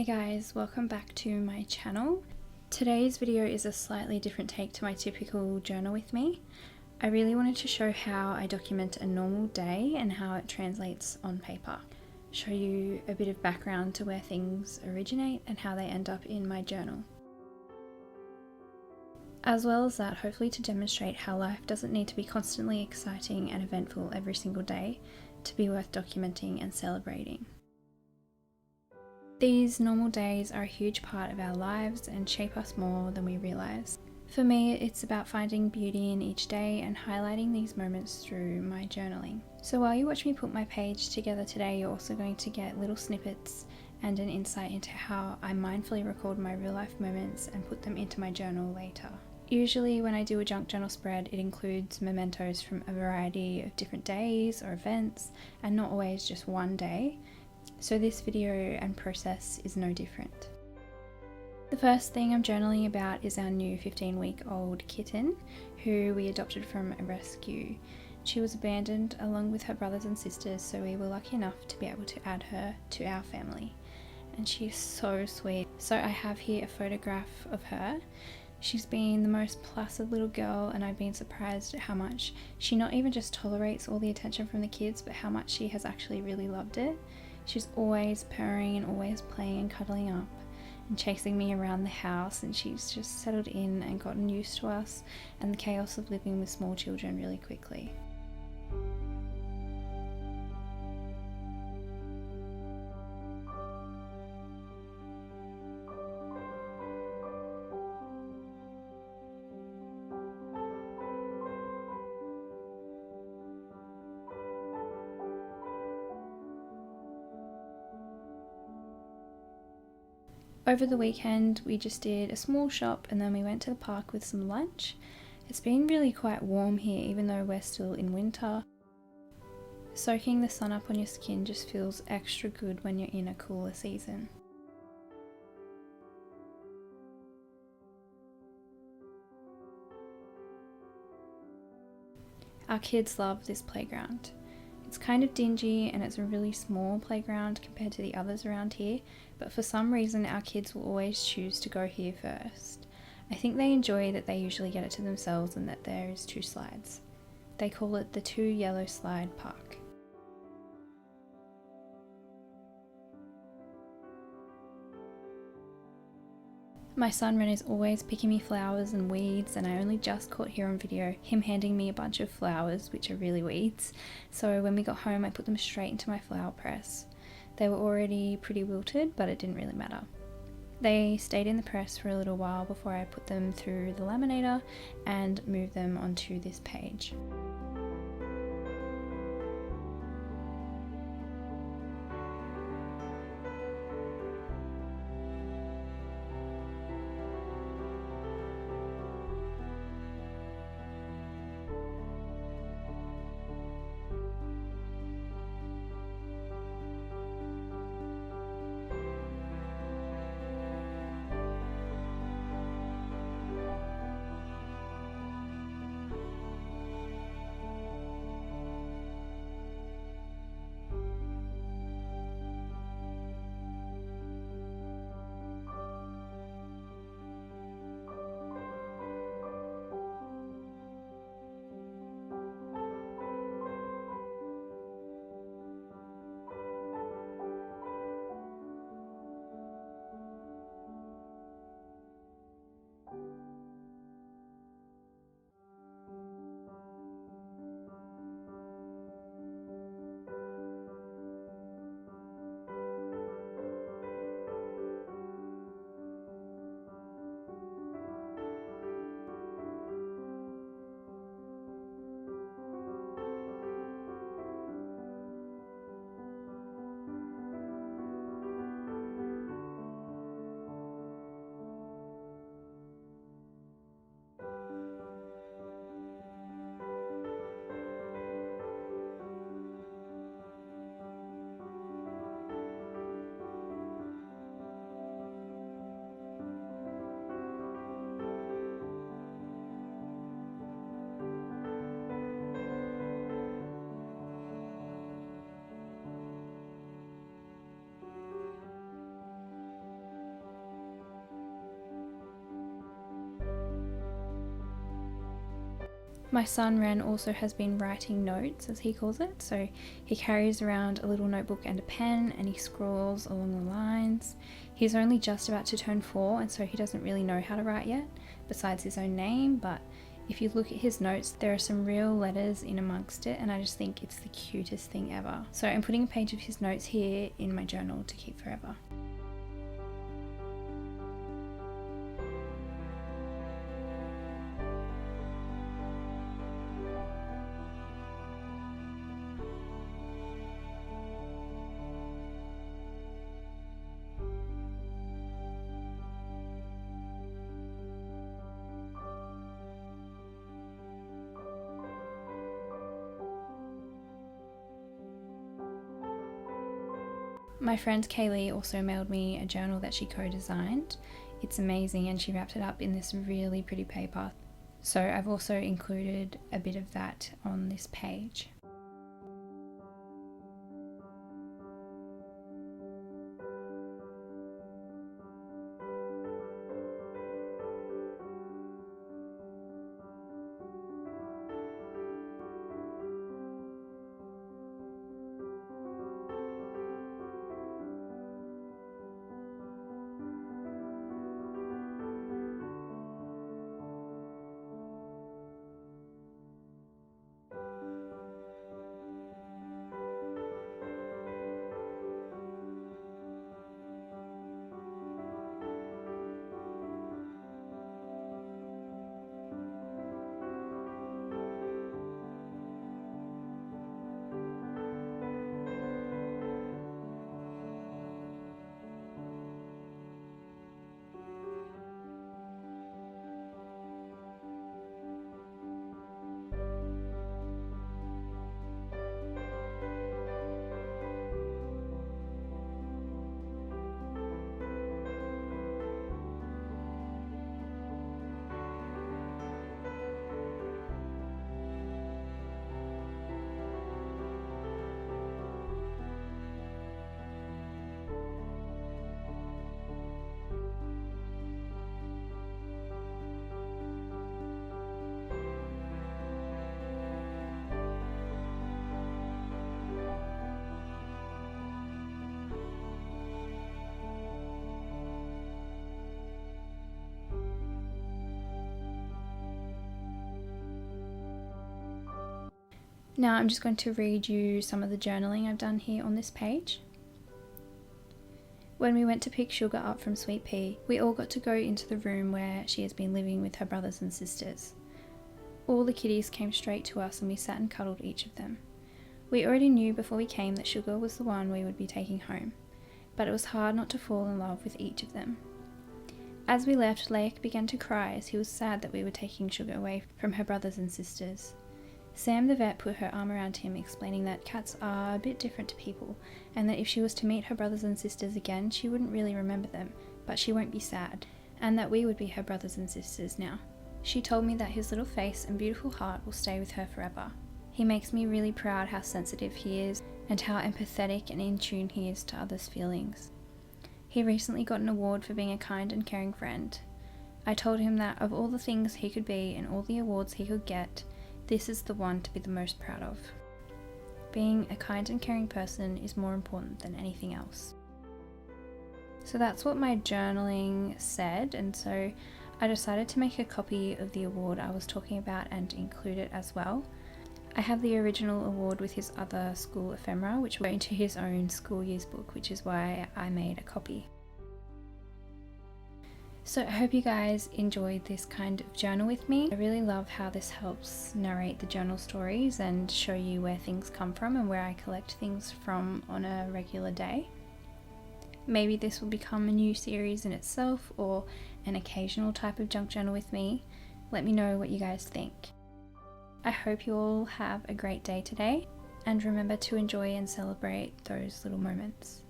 Hey guys, welcome back to my channel. Today's video is a slightly different take to my typical journal with me. I really wanted to show how I document a normal day and how it translates on paper. Show you a bit of background to where things originate and how they end up in my journal. As well as that, hopefully to demonstrate how life doesn't need to be constantly exciting and eventful every single day to be worth documenting and celebrating. These normal days are a huge part of our lives and shape us more than we realise. For me, it's about finding beauty in each day and highlighting these moments through my journaling. So while you watch me put my page together today, you're also going to get little snippets and an insight into how I mindfully record my real life moments and put them into my journal later. Usually when I do a junk journal spread, it includes mementos from a variety of different days or events and not always just one day. So this video and process is no different. The first thing I'm journaling about is our new 15-week-old kitten, who we adopted from a rescue. She was abandoned along with her brothers and sisters, so we were lucky enough to be able to add her to our family. And she's so sweet. So I have here a photograph of her. She's been the most placid little girl, and I've been surprised at how much she not even just tolerates all the attention from the kids, but how much she has actually really loved it. She's always purring and always playing and cuddling up and chasing me around the house, and she's just settled in and gotten used to us and the chaos of living with small children really quickly. Over the weekend we just did a small shop and then we went to the park with some lunch. It's been really quite warm here even though we're still in winter. Soaking the sun up on your skin just feels extra good when you're in a cooler season. Our kids love this playground. It's kind of dingy and it's a really small playground compared to the others around here, but for some reason our kids will always choose to go here first. I think they enjoy that they usually get it to themselves and that there is 2 slides. They call it the 2 yellow slide park. My son Ren is always picking me flowers and weeds, and I only just caught here on video him handing me a bunch of flowers, which are really weeds. So when we got home I put them straight into my flower press. They were already pretty wilted, but it didn't really matter. They stayed in the press for a little while before I put them through the laminator and moved them onto this page. My son Ren also has been writing notes, as he calls it, so he carries around a little notebook and a pen and he scrawls along the lines. He's only just about to turn 4 and so he doesn't really know how to write yet, besides his own name, but if you look at his notes, there are some real letters in amongst it and I just think it's the cutest thing ever. So I'm putting a page of his notes here in my journal to keep forever. My friend Kaylee also mailed me a journal that she co-designed. It's amazing and she wrapped it up in this really pretty paper. So I've also included a bit of that on this page. Now I'm just going to read you some of the journaling I've done here on this page. When we went to pick Sugar up from Sweet Pea, we all got to go into the room where she has been living with her brothers and sisters. All the kitties came straight to us and we sat and cuddled each of them. We already knew before we came that Sugar was the one we would be taking home, but it was hard not to fall in love with each of them. As we left, Laik began to cry as he was sad that we were taking Sugar away from her brothers and sisters. Sam the vet put her arm around him, explaining that cats are a bit different to people and that if she was to meet her brothers and sisters again, she wouldn't really remember them, but she won't be sad, and that we would be her brothers and sisters now. She told me that his little face and beautiful heart will stay with her forever. He makes me really proud how sensitive he is and how empathetic and in tune he is to others' feelings. He recently got an award for being a kind and caring friend. I told him that of all the things he could be and all the awards he could get, this is the one to be the most proud of. Being a kind and caring person is more important than anything else. So that's what my journaling said, and so I decided to make a copy of the award I was talking about and include it as well. I have the original award with his other school ephemera, which went into his own school years book, which is why I made a copy. So I hope you guys enjoyed this kind of journal with me. I really love how this helps narrate the journal stories and show you where things come from and where I collect things from on a regular day. Maybe this will become a new series in itself or an occasional type of junk journal with me. Let me know what you guys think. I hope you all have a great day today and remember to enjoy and celebrate those little moments.